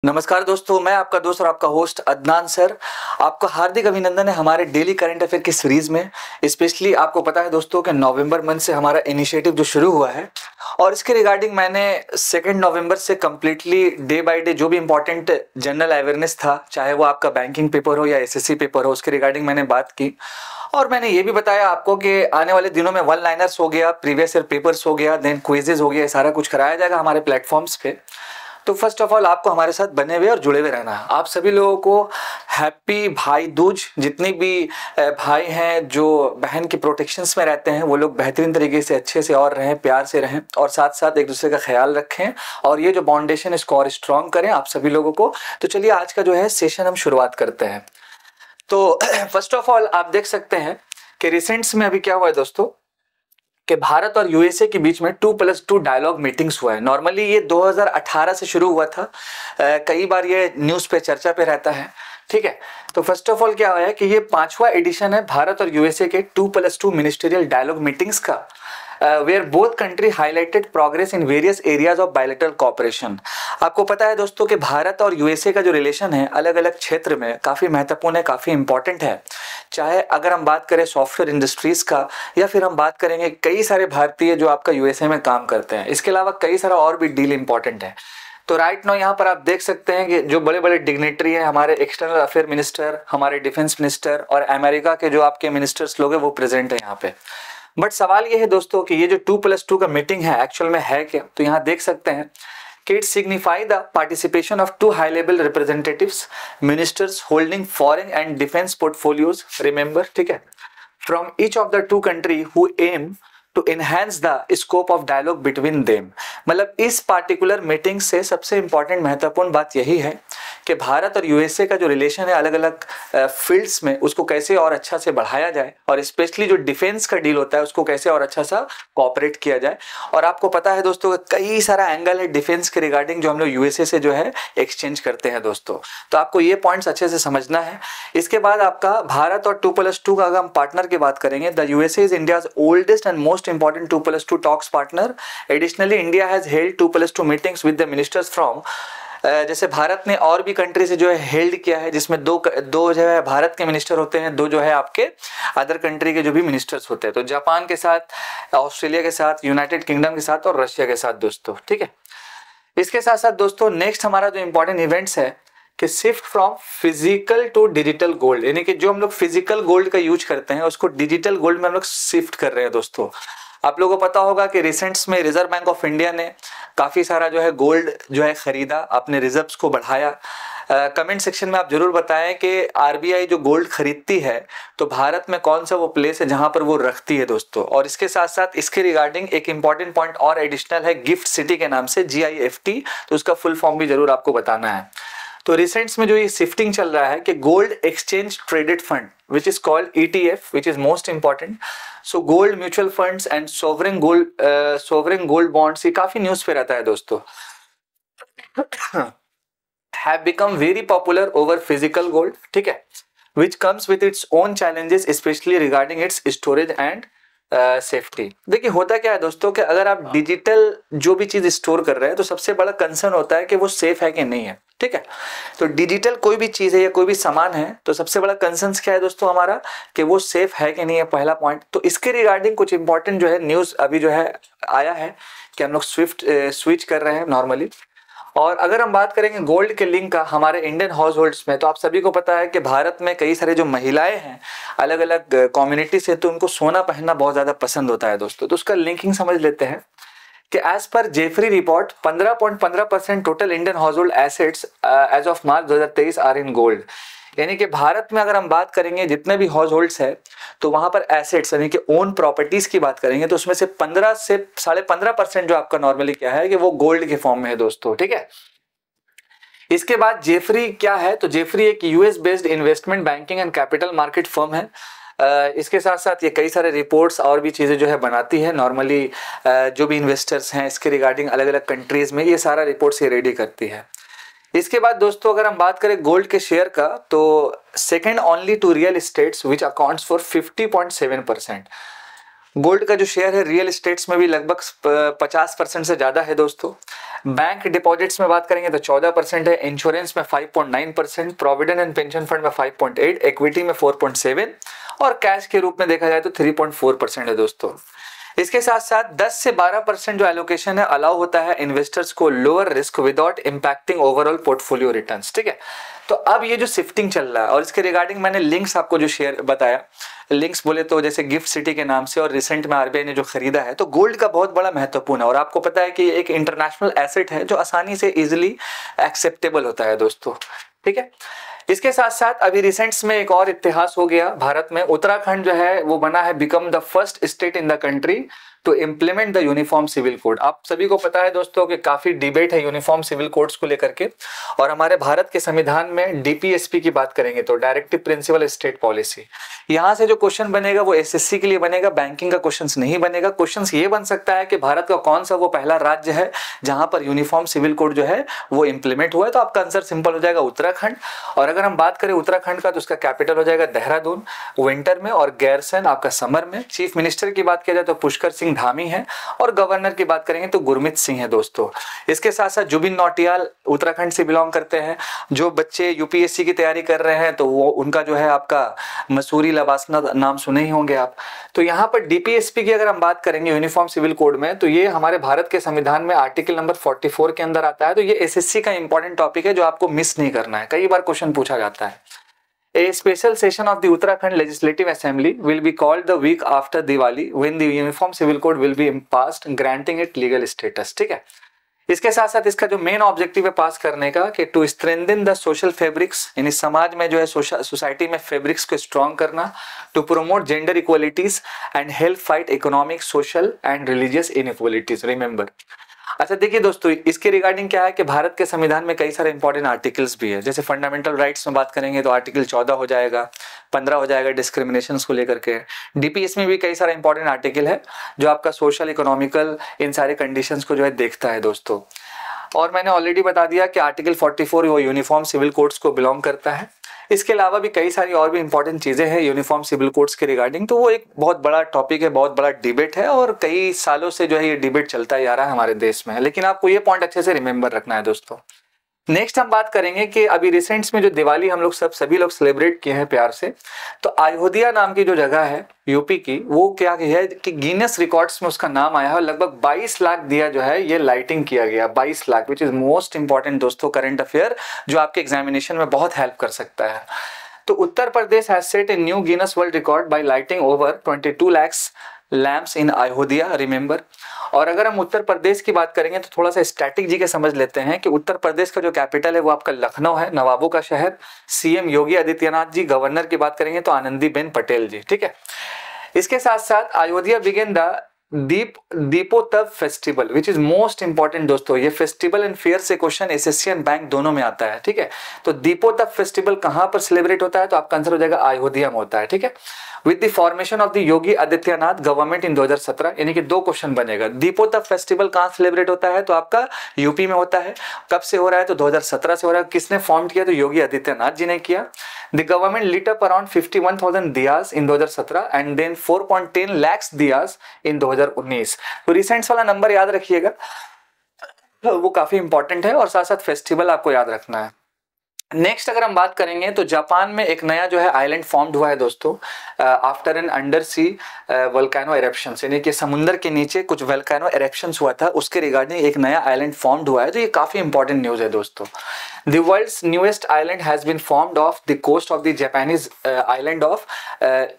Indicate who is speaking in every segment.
Speaker 1: नमस्कार दोस्तों, मैं आपका दोस्त और आपका होस्ट अदनान सर। आपका हार्दिक अभिनंदन है हमारे डेली करंट अफेयर की सीरीज में। स्पेशली आपको पता है दोस्तों कि नवंबर मंथ से हमारा इनिशिएटिव जो शुरू हुआ है और इसके रिगार्डिंग मैंने 2 नवंबर से कम्प्लीटली डे बाय डे जो भी इंपॉर्टेंट जनरल अवेयरनेस था, चाहे वो आपका बैंकिंग पेपर हो या एसएससी पेपर हो, उसके रिगार्डिंग मैंने बात की। और मैंने ये भी बताया आपको कि आने वाले दिनों में वन लाइनर्स हो गया, प्रीवियस ईयर पेपर्स हो गया, देन क्विजेज हो गया, ये सारा कुछ कराया जाएगा हमारे प्लेटफॉर्म्स पे। तो फर्स्ट ऑफ ऑल आपको हमारे साथ बने हुए और जुड़े हुए रहना है। आप सभी लोगों को हैप्पी भाई दूज। जितनी भी भाई हैं जो बहन के प्रोटेक्शंस में रहते हैं वो लोग बेहतरीन तरीके से अच्छे से और रहें, प्यार से रहें और साथ साथ एक दूसरे का ख्याल रखें और ये जो बाउंडेशन इसको और स्ट्रॉन्ग करें आप सभी लोगों को। तो चलिए आज का जो है सेशन हम शुरुआत करते हैं। तो फर्स्ट ऑफ ऑल आप देख सकते हैं कि रिसेंट्स में अभी क्या हुआ है दोस्तों कि भारत और यूएसए के बीच में 2+2 डायलॉग मीटिंग्स हुआ है। नॉर्मली ये 2018 से शुरू हुआ था। कई बार ये न्यूज़ पे चर्चा पे रहता है, ठीक है। तो फर्स्ट ऑफ ऑल क्या हुआ है कि ये 5वां एडिशन है भारत और यूएसए के 2+2 मिनिस्ट्रियल डायलॉग मीटिंग्स का, where both country highlighted progress in various areas of bilateral cooperation. आपको पता है दोस्तों कि भारत और यूएसए का जो रिलेशन है अलग अलग क्षेत्र में काफ़ी महत्वपूर्ण है, काफ़ी इंपॉर्टेंट है। चाहे अगर हम बात करें सॉफ्टवेयर इंडस्ट्रीज का या फिर हम बात करेंगे कई सारे भारतीय जो आपका यूएसए में काम करते हैं, इसके अलावा कई सारा और भी डील इंपॉर्टेंट है। तो राइट नाउ यहाँ पर आप देख सकते हैं कि जो बड़े बड़े डिग्नेटरी हैं, हमारे एक्सटर्नल अफेयर मिनिस्टर, हमारे डिफेंस मिनिस्टर और अमेरिका के जो आपके मिनिस्टर्स लोग हैं वो प्रेजेंट है यहाँ पे। बट सवाल ये है दोस्तों कि ये जो 2+2 का मीटिंग है एक्चुअल में है क्या। तो यहाँ देख सकते हैं कि it signify the participation of 2 high level representatives, ministers holding foreign and defense portfolios, remember, ठीक है, from each of the 2 country who aim to enhance the scope of dialogue between them। मतलब इस पार्टिकुलर मीटिंग से सबसे important महत्वपूर्ण बात यही है कि भारत और यूएसए का जो रिलेशन है अलग अलग फील्ड्स में उसको कैसे और अच्छा से बढ़ाया जाए और स्पेशली जो डिफेंस का डील होता है उसको कैसे और अच्छा सा कोऑपरेट किया जाए। और आपको पता है दोस्तों कई सारा एंगल है डिफेंस के रिगार्डिंग जो हम लोग यूएसए से जो है एक्सचेंज करते हैं दोस्तों। तो आपको ये पॉइंट्स अच्छे से समझना है। इसके बाद आपका भारत और 2+2 का अगर हम पार्टनर की बात करेंगे, the USA is India's oldest and most important 2+2 talks partner. Additionally India has held 2+2 meetings with the ministers from, जैसे भारत ने और भी कंट्री से जो है हेल्ड किया है, जिसमें दो जो है भारत के मिनिस्टर होते हैं, 2 जो है आपके अदर कंट्री के जो भी मिनिस्टर्स होते हैं। तो जापान के साथ, ऑस्ट्रेलिया के साथ, यूनाइटेड किंगडम के साथ और रशिया के साथ दोस्तों, ठीक है। इसके साथ साथ दोस्तों नेक्स्ट हमारा जो इंपॉर्टेंट इवेंट्स है कि shift from physical to digital gold, यानी कि जो हम लोग फिजिकल गोल्ड का यूज करते हैं उसको डिजिटल गोल्ड में हम लोग शिफ्ट कर रहे हैं दोस्तों। आप लोगों को पता होगा कि रिसेंट्स में रिजर्व बैंक ऑफ इंडिया ने काफ़ी सारा जो है गोल्ड जो है खरीदा, अपने रिजर्व्स को बढ़ाया। कमेंट सेक्शन में आप जरूर बताएं कि आरबीआई जो गोल्ड खरीदती है तो भारत में कौन सा वो प्लेस है जहां पर वो रखती है दोस्तों। और इसके साथ साथ इसके रिगार्डिंग एक इंपॉर्टेंट पॉइंट और एडिशनल है गिफ्ट सिटी के नाम से, GIFT, तो उसका फुल फॉर्म भी जरूर आपको बताना है। तो रिसेंट्स में जो ये शिफ्टिंग चल रहा है कि gold exchange traded fund which is called ETF, which is most important. So gold mutual funds and sovereign gold bonds, ये काफी न्यूज पे रहता है दोस्तों, have become very popular over physical gold, ठीक है, which comes with its own challenges especially regarding its storage and safety. देखिए होता क्या है दोस्तों कि अगर आप डिजिटल जो भी चीज स्टोर कर रहे हैं तो सबसे बड़ा कंसर्न होता है कि वो सेफ है कि नहीं है, ठीक है। तो डिजिटल कोई भी चीज है या कोई भी सामान है तो सबसे बड़ा कंसर्न क्या है दोस्तों हमारा कि वो सेफ है कि नहीं है, पहला पॉइंट। तो इसके रिगार्डिंग कुछ इंपॉर्टेंट जो है न्यूज अभी जो है आया है कि हम लोग स्विच कर रहे हैं नॉर्मली। और अगर हम बात करेंगे गोल्ड के लिंक का हमारे इंडियन हाउस होल्ड्स में, तो आप सभी को पता है कि भारत में कई सारे जो महिलाएं हैं अलग अलग कम्युनिटी से, तो उनको सोना पहनना बहुत ज्यादा पसंद होता है दोस्तों। तो उसका लिंकिंग समझ लेते हैं कि as per Jefferies report 15.15% total Indian household assets as of March 2023 are in gold. यानी कि भारत में अगर हम बात करेंगे जितने भी हाउस होल्ड्स है तो वहां पर एसेट्स यानी कि ओन प्रॉपर्टीज की बात करेंगे तो उसमें से 15 से 15.5% जो आपका नॉर्मली क्या है कि वो गोल्ड के फॉर्म में है दोस्तों, ठीक है। इसके बाद जेफरी क्या है, तो जेफरी एक US based investment banking and capital market firm है। इसके साथ साथ ये कई सारे रिपोर्ट्स और भी चीज़ें जो है बनाती है नॉर्मली, जो भी इन्वेस्टर्स हैं इसके रिगार्डिंग अलग अलग कंट्रीज में ये सारा रिपोर्ट्स ये रेडी करती है। इसके बाद दोस्तों अगर हम बात करें गोल्ड के शेयर का तो second only to real estates which accounts for 50.7%। Gold का जो शेयर है रियल एस्टेट्स में भी लगभग 50% से ज़्यादा है दोस्तों। बैंक डिपॉजिट्स में बात करेंगे तो 14% है, इंश्योरेंस में 5.9%, प्रोविडेंट एंड पेंशन फंड में 5.8, इक्विटी में 4.7 और कैश के रूप में देखा जाए तो 3.4% है दोस्तों। इसके साथ साथ 10 से 12% जो एलोकेशन है अलाउ होता है इन्वेस्टर्स को lower risk without impacting overall portfolio returns, ठीक है। तो अब ये जो शिफ्टिंग चल रहा है और इसके रिगार्डिंग मैंने लिंक्स आपको जो शेयर बताया, लिंक्स बोले तो जैसे गिफ्ट सिटी के नाम से और रिसेंट में आरबीआई ने जो खरीदा है, तो गोल्ड का बहुत बड़ा महत्वपूर्ण है और आपको पता है कि ये एक इंटरनेशनल एसेट है जो आसानी से इजिली एक्सेप्टेबल होता है दोस्तों, ठीक है। इसके साथ साथ अभी रिसेंट्स में एक और इतिहास हो गया भारत में, उत्तराखंड जो है वो बना है become the first state in the country to implement the uniform civil code. आप सभी को पता है दोस्तों कि काफी डिबेट है यूनिफॉर्म सिविल कोड्स को लेकर के, और हमारे भारत के संविधान में डीपीएसपी की बात करेंगे तो डायरेक्टिव प्रिंसिपल स्टेट पॉलिसी, यहाँ से जो क्वेश्चन बनेगा वो एसएससी के लिए बनेगा, बैंकिंग का क्वेश्चन नहीं बनेगा। क्वेश्चन ये बन सकता है कि भारत का कौन सा वो पहला राज्य है जहां पर यूनिफॉर्म सिविल कोड जो है वो इंप्लीमेंट हुआ है, तो आपका आंसर सिंपल हो जाएगा उत्तराखंड। और अगर हम बात करें उत्तराखंड का तो उसका कैपिटल हो जाएगा देहरादून विंटर में और गैरसैंण आपका समर में। चीफ मिनिस्टर की बात किया जाए तो पुष्कर सिंह धामी है और गवर्नर की बात करेंगे तो गुरमीत सिंह है दोस्तों। इसके साथ साथ जुबिन नौटियाल उत्तराखंड से बिलोंग करते हैं। जो बच्चे यूपीएससी की तैयारी कर रहे हैं तो वो उनका जो है आपका मसूरी लवासना नाम सुने ही होंगे आप। तो यहाँ पर डीपीएसपी की अगर हम बात करेंगे यूनिफॉर्म सिविल कोड में तो ये हमारे भारत के संविधान में आर्टिकल नंबर 44 के अंदर आता है। तो ये एसएससी का इंपॉर्टेंट टॉपिक है जो आपको मिस नहीं करना है, कई बार क्वेश्चन पूछा जाता है। A special session of the Uttarakhand Legislative Assembly will be called the week after Diwali when the Uniform Civil Code will be passed, granting it legal status, ठीक है। इसके साथ साथ इसका जो मेन ऑब्जेक्टिव है पास करने का कि to strengthen the social fabrics, यानी समाज में जो है सोसाइटी में फैब्रिक्स को स्ट्रॉन्ग करना, to promote gender equalities and help fight economic social and religious inequalities. Remember, अच्छा देखिए दोस्तों, इसके रिगार्डिंग क्या है कि भारत के संविधान में कई सारे इंपॉर्टेंट आर्टिकल्स भी है। जैसे फंडामेंटल राइट्स में बात करेंगे तो आर्टिकल 14 हो जाएगा, 15 हो जाएगा डिस्क्रिमिनेशन को लेकर के। डीपीएस में भी कई सारे इंपॉर्टेंट आर्टिकल है जो आपका सोशल इकोनॉमिकल इन सारे कंडीशंस को जो है देखता है दोस्तों। और मैंने ऑलरेडी बता दिया कि आर्टिकल 44 वो यूनिफॉर्म सिविल कोड्स को बिलोंग करता है। इसके अलावा भी कई सारी और भी इंपॉर्टेंट चीजें हैं यूनिफॉर्म सिविल कोड्स के रिगार्डिंग, तो वो एक बहुत बड़ा टॉपिक है, बहुत बड़ा डिबेट है और कई सालों से जो है ये डिबेट चलता ही आ रहा है हमारे देश में। लेकिन आपको ये पॉइंट अच्छे से रिमेंबर रखना है दोस्तों। नेक्स्ट हम बात करेंगे कि अभी रिसेंट्स में जो दिवाली हम लोग सभी लोग सेलिब्रेट किए हैं प्यार से, तो अयोध्या नाम की जो जगह है यूपी की, वो क्या है कि गिनेस रिकॉर्ड्स में उसका नाम आया है। लगभग 22 लाख दिया जो है ये लाइटिंग किया गया, 22 लाख, विच इज मोस्ट इंपॉर्टेंट दोस्तों करंट अफेयर जो आपके एग्जामिनेशन में बहुत हेल्प कर सकता है। तो Uttar Pradesh has set a new Guinness world record by lighting over 22 lakhs lamps in Ayodhya, remember. और अगर हम उत्तर प्रदेश की बात करेंगे तो थोड़ा सा स्टैटिक जी के समझ लेते हैं कि उत्तर प्रदेश का जो कैपिटल है वो आपका लखनऊ है, नवाबों का शहर। सीएम योगी आदित्यनाथ जी, गवर्नर की बात करेंगे तो आनंदीबेन पटेल जी, ठीक है। इसके साथ साथ Ayodhya began the Deepotsav festival which is most important दोस्तों। ये फेस्टिवल एंड फेयर से क्वेश्चन एसएससी एंड बैंक दोनों में आता है, ठीक है। तो दीपोत्सव फेस्टिवल कहां पर सेलिब्रेट होता है, तो आपका आंसर हो जाएगा अयोध्या में होता है, ठीक है। With the formation of the Yogi Adityanath government in 2017, यानी कि 2 क्वेश्चन बनेगा। दीपोत्सव फेस्टिवल कहां सेलिब्रेट होता है, तो आपका यूपी में होता है। कब से हो रहा है, तो 2017 से हो रहा है। किसने फॉर्म किया, तो योगी आदित्यनाथ जी ने किया। The government lit up around 51,000 diyas in 2017 and then 4.10 lakhs diyas in 2019। तो रिसेंट्स वाला नंबर याद रखिएगा, वो काफी इंपॉर्टेंट है और साथ साथ फेस्टिवल आपको याद रखना है। नेक्स्ट अगर हम बात करेंगे तो जापान में एक नया जो है आइलैंड फॉर्म्ड हुआ है दोस्तों आफ्टर एन अंडर सी वोल्केनो एरप्शन, यानी कि समुद्र के नीचे कुछ वोल्केनो एरप्शंस हुआ था, उसके रिगार्डिंग एक नया आइलैंड फॉर्म्ड हुआ है। तो ये काफी इंपॉर्टेंट न्यूज है दोस्तों। The world's newest island has been formed off the coast of the Japanese island of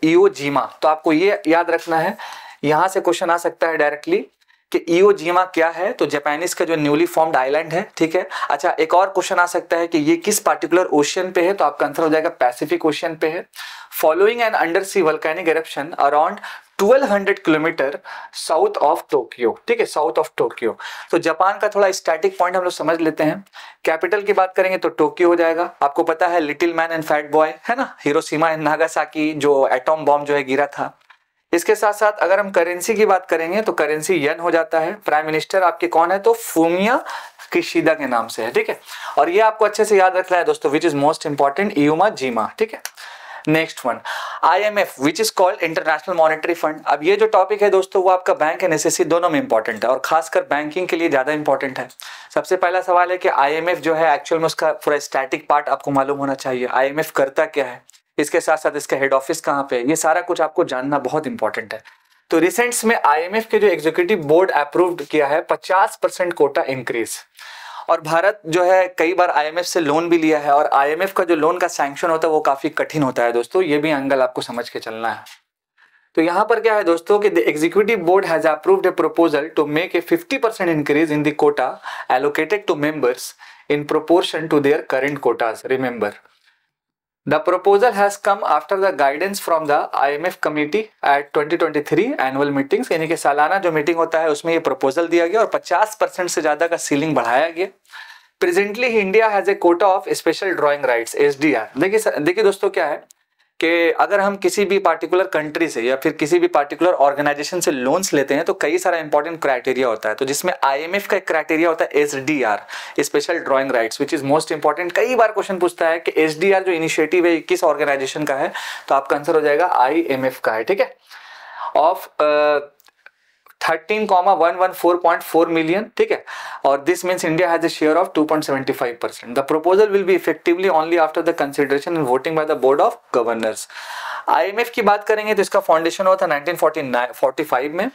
Speaker 1: Iwo-jima। तो आपको ये याद रखना है, यहाँ से क्वेश्चन आ सकता है डायरेक्टली कि इओजीमा क्या है, तो जापानीज का जो न्यूली फॉर्म्ड आइलैंड है, ठीक है। अच्छा, एक और क्वेश्चन आ सकता है कि ये किस पार्टिकुलर ओशियन पे है, तो आपका आंसर हो जाएगा पैसिफिक ओशियन पे है। Following an under sea volcanic eruption around 1200 kilometre south of Tokyo, ठीक है, साउथ ऑफ टोक्यो। तो जापान का थोड़ा स्टैटिक पॉइंट हम लोग समझ लेते हैं। कैपिटल की बात करेंगे तो टोक्यो हो जाएगा। आपको पता है little man and fat boy है ना, हिरोशिमा एंड नागासाकी जो एटॉम बॉम्ब जो है गिरा था। इसके साथ साथ अगर हम करेंसी की बात करेंगे तो करेंसी येन हो जाता है। प्राइम मिनिस्टर आपके कौन है, तो फूमिया किशिदा के नाम से है, ठीक है। और ये आपको अच्छे से याद रखना है दोस्तों, विच इज मोस्ट इंपॉर्टेंट, इओमा जीमा, ठीक है। Next one IMF which is called international monetary fund. अब ये जो टॉपिक है दोस्तों वो आपका बैंक एंड एसएससी दोनों में इंपॉर्टेंट है और खासकर बैंकिंग के लिए ज्यादा इंपॉर्टेंट है। सबसे पहला सवाल है कि IMF जो है एक्चुअल में उसका पूरा स्टैटिक पार्ट आपको मालूम होना चाहिए। IMF करता क्या है, इसके साथ साथ इसका हेड ऑफिस कहाँ पे है, ये सारा कुछ आपको जानना बहुत इंपॉर्टेंट है। तो रिसेंट्स में IMF के जो एग्जीक्यूटिव बोर्ड अप्रूव्ड किया है 50% कोटा इंक्रीज। और भारत जो है कई बार IMF से लोन भी लिया है और IMF का जो लोन का सैंक्शन होता है वो काफी कठिन होता है दोस्तों, ये भी एंगल आपको समझ के चलना है। तो यहाँ पर क्या है दोस्तों कि the executive board has approved a proposal to make a 50% increase in the quota allocated to members in proportion to their current quotas. Remember the proposal has come after the guidance from the IMF committee at 2023 annual meetings, यानी कि सालाना जो meeting होता है उसमें ये proposal दिया गया और 50% से ज्यादा का सीलिंग बढ़ाया गया। Presently India has a Kota of special drawing rights SDR। देखिए दोस्तों क्या है कि अगर हम किसी भी पार्टिकुलर कंट्री से या फिर किसी भी पार्टिकुलर ऑर्गेनाइजेशन से लोन्स लेते हैं तो कई सारा इंपॉर्टेंट क्राइटेरिया होता है। तो जिसमें IMF का एक क्राइटेरिया होता है SDR special drawing rights which is most important. कई बार क्वेश्चन पूछता है कि SDR जो इनिशिएटिव है किस ऑर्गेनाइजेशन का है, तो आपका आंसर हो जाएगा IMF का है, ठीक है, ऑफ 13,114.4 million, ठीक है, और this means India has a share of 2.75%। The proposal will be effectively only after the consideration and voting by the board of governors. IMF की बात करेंगे तो इसका फाउंडेशन हुआ था 1945 में।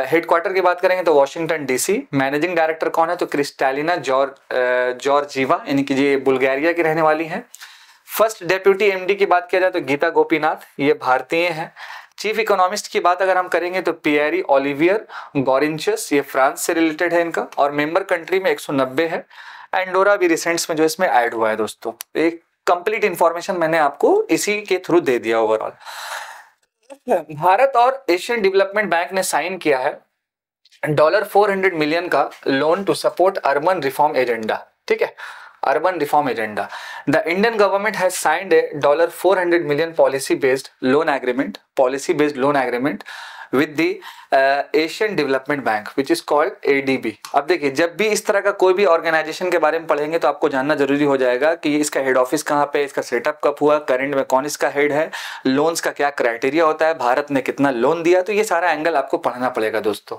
Speaker 1: हेडक्वार्टर की बात करेंगे तो वॉशिंगटन DC। मैनेजिंग डायरेक्टर कौन है, तो क्रिस्टालिना जॉर्जीवा, यानी कि ये बुल्गारिया की रहने वाली हैं। फर्स्ट डेप्यूटी MD की बात किया जाए तो गीता गोपीनाथ, ये भारतीय हैं। चीफ इकोनॉमिस्ट की बात अगर हम करेंगे तो पियरी ओलिवियर गॉरिंचस, ये फ्रांस से रिलेटेड है इनका, और मेंबर कंट्री में 190 है। एंडोरा भी रिसेंट्स में जो इसमें ऐड हुआ है दोस्तों। एक कंप्लीट इंफॉर्मेशन मैंने आपको इसी के थ्रू दे दिया ओवरऑल। भारत और एशियन डेवलपमेंट बैंक ने साइन किया है $400 मिलियन का loan to support urban reform agenda, ठीक है, urban reform agenda. The Indian government has signed a $400 million policy based loan agreement with the Asian Development Bank which is called ADB। अब देखिए जब भी इस तरह का कोई भी ऑर्गेनाइजेशन के बारे में पढ़ेंगे तो आपको जानना जरूरी हो जाएगा कि इसका हेड ऑफिस कहाँ पे, इसका सेटअप कब हुआ, करंट में कौन इसका हेड है, लोन्स का क्या क्राइटेरिया होता है, भारत ने कितना लोन दिया, तो ये सारा एंगल आपको पढ़ना पड़ेगा दोस्तों।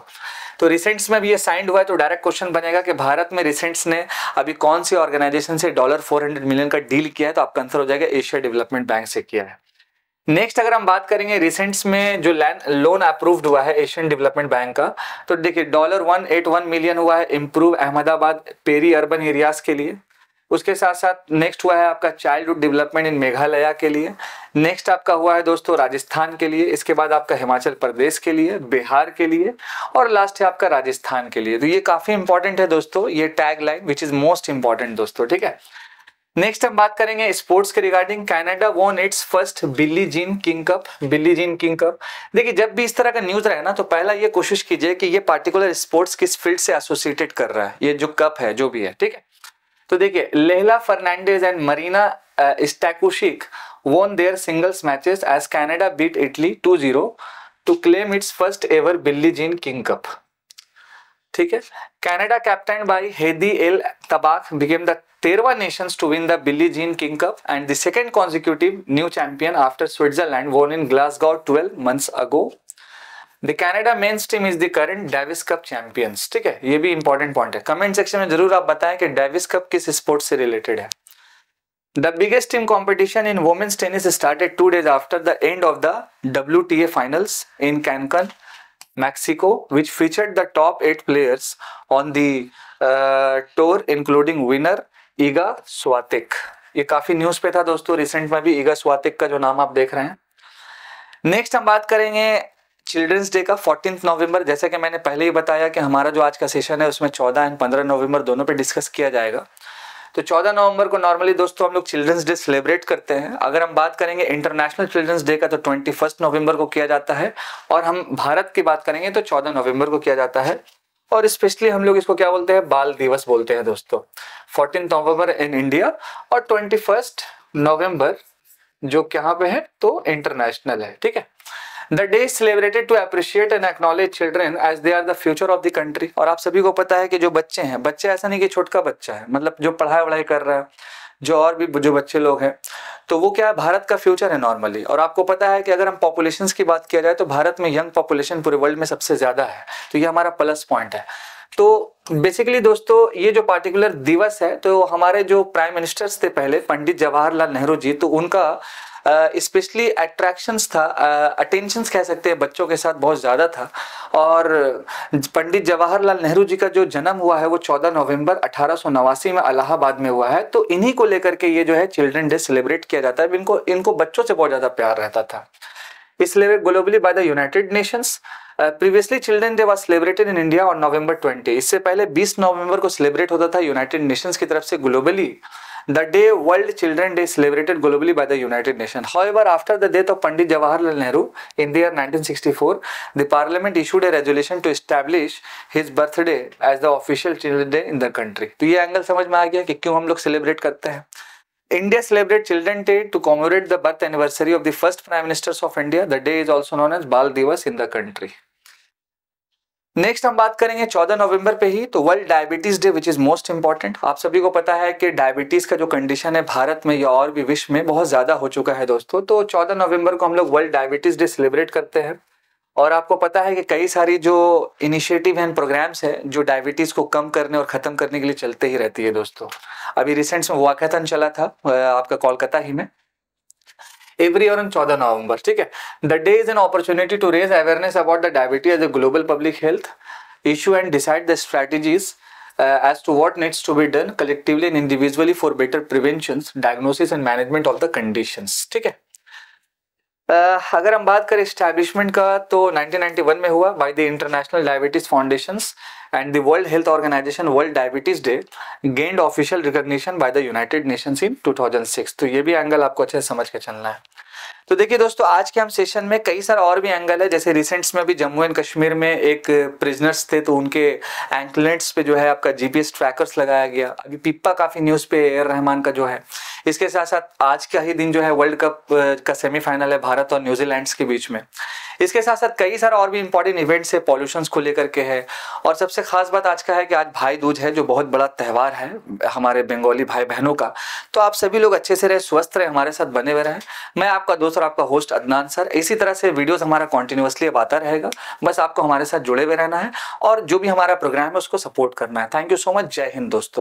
Speaker 1: तो रिसेंट्स में भी ये साइंड हुआ है तो डायरेक्ट क्वेश्चन बनेगा कि भारत में रिसेंट्स ने अभी कौन सी ऑर्गेनाइजेशन से $400 मिलियन का डील किया है, तो आपका आंसर हो जाएगा एशिया डेवलपमेंट बैंक से किया है। नेक्स्ट अगर हम बात करेंगे रिसेंट्स में जो लोन अप्रूव्ड हुआ है एशियन डेवलपमेंट बैंक का, तो देखिए $181 मिलियन हुआ है improve Ahmedabad peri urban areas के लिए। उसके साथ साथ नेक्स्ट हुआ है आपका चाइल्डहुड डेवलपमेंट इन मेघालय के लिए। नेक्स्ट आपका हुआ है दोस्तों राजस्थान के लिए, इसके बाद आपका हिमाचल प्रदेश के लिए, बिहार के लिए, और लास्ट है आपका राजस्थान के लिए। तो ये काफी इंपॉर्टेंट है दोस्तों, ये tag line which is most important दोस्तों, ठीक है। नेक्स्ट हम बात करेंगे स्पोर्ट्स के regarding. Canada von it's first Billie Jean King cup. देखिए जब भी इस तरह का न्यूज रहे ना तो पहला ये कोशिश कीजिए कि ये पार्टिकुलर स्पोर्ट्स किस फील्ड से एसोसिएटेड कर रहा है, ये जो कप है जो भी है, ठीक है। तो देखिए Leylah Fernandez and Marina Stakusic won their singles matches as Canada beat Italy 2-0 to claim its first ever Billie Jean King Cup, ठीक है। Canada captained by Heidi El Tabakh became the 13th nations to win the Billie Jean King Cup and the second consecutive new champion after Switzerland won in Glasgow 12 months ago. The Canada men's team is the current Davis Cup champions, ठीक है। ये भी important point है, comment section में जरूर आप बताएं कि डेविस कप किस स्पोर्ट से रिलेटेड है। The biggest team competition in women's tennis started 2 days after the end of the WTA finals in Cancun, Mexico, which featured the top 8 players on the tour, including winner Iga Swiatek। ये काफी news पे था दोस्तों, recent में भी Iga Swiatek का जो नाम आप देख रहे हैं। नेक्स्ट हम बात करेंगे चिल्ड्रंस डे का 14 नवंबर। जैसे कि मैंने पहले ही बताया कि हमारा जो आज का सेशन है उसमें 14 और 15 नवंबर दोनों पे डिस्कस किया जाएगा। तो 14 नवंबर को नॉर्मली दोस्तों हम लोग चिल्ड्रंस डे सेलिब्रेट करते हैं। अगर हम बात करेंगे इंटरनेशनल चिल्ड्रंस डे का तो 21 नवंबर को किया जाता है, और हम भारत की बात करेंगे तो 14 नवंबर को किया जाता है। और स्पेशली हम लोग इसको क्या बोलते हैं, बाल दिवस बोलते हैं दोस्तों। 14 नवंबर इन इंडिया और 21 नवंबर जो कहाँ पे है तो इंटरनेशनल है, ठीक है। The day is celebrated to appreciate and acknowledge children as they are the future of the country। और आप सभी को पता है कि जो बच्चे हैं, बच्चे ऐसा नहीं कि छोटा बच्चा है, मतलब जो पढ़ाई वढ़ाई कर रहा है, जो और भी जो बच्चे लोग हैं, तो वो क्या है, भारत का फ्यूचर है नॉर्मली। और आपको पता है कि अगर हम पॉपुलेशंस की बात किया जाए तो भारत में यंग पॉपुलेशन पूरे वर्ल्ड में सबसे ज्यादा है, तो ये हमारा प्लस पॉइंट है। तो बेसिकली दोस्तों ये जो पार्टिकुलर दिवस है, तो हमारे जो प्राइम मिनिस्टर्स थे पहले, पंडित जवाहरलाल नेहरू जी, तो उनका स्पेशली अट्रैक्शंस था, अटेंशंस कह सकते हैं, बच्चों के साथ बहुत ज़्यादा था। और पंडित जवाहरलाल नेहरू जी का जो जन्म हुआ है वो 14 नवंबर 1889 में इलाहाबाद में हुआ है। तो इन्हीं को लेकर के ये जो है चिल्ड्रन डे सेलिब्रेट किया जाता है। इनको बच्चों से बहुत ज़्यादा प्यार रहता था, इसलिए globally bye the United Nations. Previously children day was celebrated in India on November 20। इससे पहले 20 नवंबर को सेलिब्रेट होता था यूनाइटेड नेशंस की तरफ से globally. The day World Children Day celebrated globally by the United Nations. However, after the death of Pandit Jawaharlal Nehru in the year 1964, the Parliament issued a resolution to establish his birthday as the official Children Day in the country. तो ये angle समझ में आ गया कि क्यों हम लोग celebrate करते हैं। India celebrates Children Day to commemorate the birth anniversary of the first Prime Ministers of India. The day is also known as Bal Divas in the country. Next हम बात करेंगे 14 नवंबर पे ही, तो world Diabetes day which is most important. आप सभी को पता है कि डायबिटीज का जो कंडीशन है भारत में या और भी विश्व में बहुत ज्यादा हो चुका है दोस्तों। तो 14 नवंबर को हम लोग वर्ल्ड डायबिटीज डे सेलिब्रेट करते हैं। और आपको पता है कि कई सारी जो इनिशिएटिव एंड प्रोग्राम्स है जो डायबिटीज को कम करने और खत्म करने के लिए चलते ही रहती है दोस्तों। अभी रिसेंट में वॉकैथन चला था आपका कोलकाता ही में, एवरी ईयर ऑन 14 नवंबर, ठीक है। The day is an opportunity to raise awareness about the diabetes as a global public health issue and decide the strategies as to what needs to be done collectively and individually for better preventions, diagnosis and management of the conditions, ठीक है। अगर हम बात करें establishment का, तो 1991 में हुआ by the International Diabetes Foundations and the World Health Organization. World Diabetes Day gained official recognition by the United Nations in 2006। तो ये भी एंगल आपको अच्छे से समझ के चलना है। तो देखिए दोस्तों, आज के हम सेशन में कई सारे और भी एंगल है, जैसे रिसेंट्स में भी जम्मू एंड कश्मीर में एक प्रिजनर्स थे, तो उनके एंकलेट्स पे जो है आपका जीपीएस ट्रैकर्स लगाया गया। अभी पिप्पा काफी न्यूज पे एयर रहमान का जो है। इसके साथ साथ आज का ही दिन जो है वर्ल्ड कप का सेमीफाइनल है भारत और न्यूजीलैंड के बीच में। इसके साथ साथ कई सारे और भी इंपॉर्टेंट इवेंट्स है, पॉल्यूशंस को लेकर के है। और सबसे खास बात आज का है कि आज भाई दूज है, जो बहुत बड़ा त्यौहार है हमारे बंगाली भाई बहनों का। तो आप सभी लोग अच्छे से रहे, स्वस्थ रहे, हमारे साथ बने हुए रहे। मैं आपका दोस्त और आपका होस्ट अदनान सर। इसी तरह से वीडियोस हमारा कंटिन्यूअसली अब आता रहेगा, बस आपको हमारे साथ जुड़े हुए रहना है और जो भी हमारा प्रोग्राम है उसको सपोर्ट करना है। Thank you so much. जय हिंद दोस्तों।